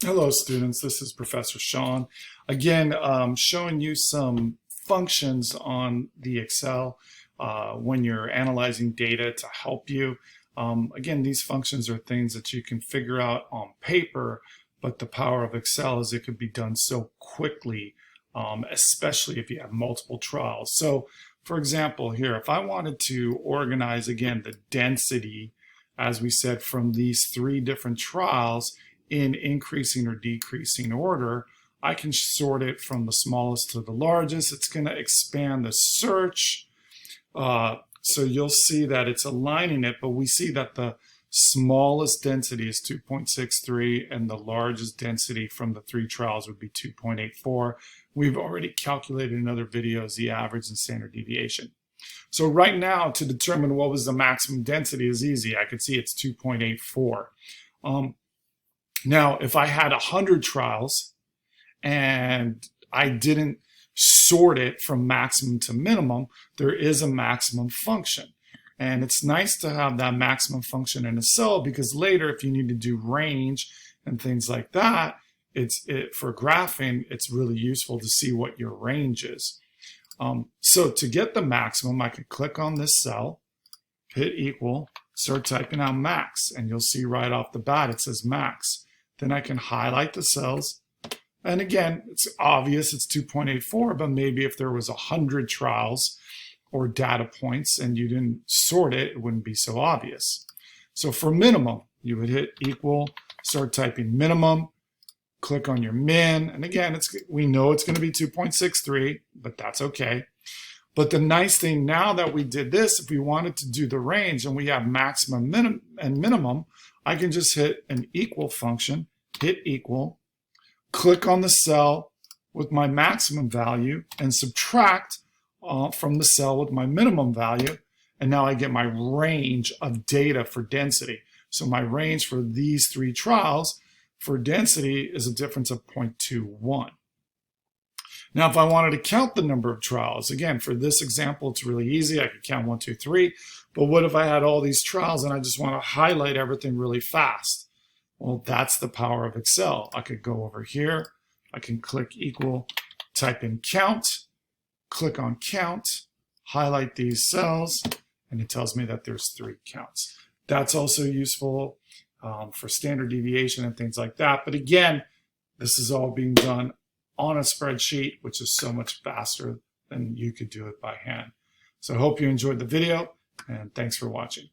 Hello students, this is Professor Sean. Again, showing you some functions on the Excel when you're analyzing data to help you. Again, these functions are things that you can figure out on paper, but the power of Excel is it could be done so quickly, especially if you have multiple trials. So for example here, if I wanted to organize again the density, as we said, from these three different trials, in increasing or decreasing order, I can sort it from the smallest to the largest. It's going to expand the search. So you'll see that it's aligning it, but we see that the smallest density is 2.63 and the largest density from the three trials would be 2.84. We've already calculated in other videos the average and standard deviation. So right now, to determine what was the maximum density is easy. I could see it's 2.84. Now, if I had 100 trials and I didn't sort it from maximum to minimum, there is a maximum function. And it's nice to have that maximum function in a cell because later, if you need to do range and things like that, for graphing, it's really useful to see what your range is. So to get the maximum, I could click on this cell, hit equal, start typing out max, and you'll see right off the bat it says max. Then I can highlight the cells. And again, it's obvious it's 2.84, but maybe if there was 100 trials or data points and you didn't sort it, it wouldn't be so obvious. So for minimum, you would hit equal, start typing minimum, click on your min. And again, we know it's going to be 2.63, but that's okay. But the nice thing now that we did this, if we wanted to do the range and we have maximum and minimum, I can just hit an equal function, hit equal, click on the cell with my maximum value and subtract from the cell with my minimum value. And now I get my range of data for density. So my range for these three trials for density is a difference of 0.21. Now, if I wanted to count the number of trials, again, for this example, it's really easy. I could count 1, 2, 3. But what if I had all these trials and I just want to highlight everything really fast? Well, that's the power of Excel. I could go over here. I can click equal, type in count, click on count, highlight these cells, and it tells me that there's 3 counts. That's also useful for standard deviation and things like that. But again, this is all being done on a spreadsheet, which is so much faster than you could do it by hand. So I hope you enjoyed the video, and thanks for watching.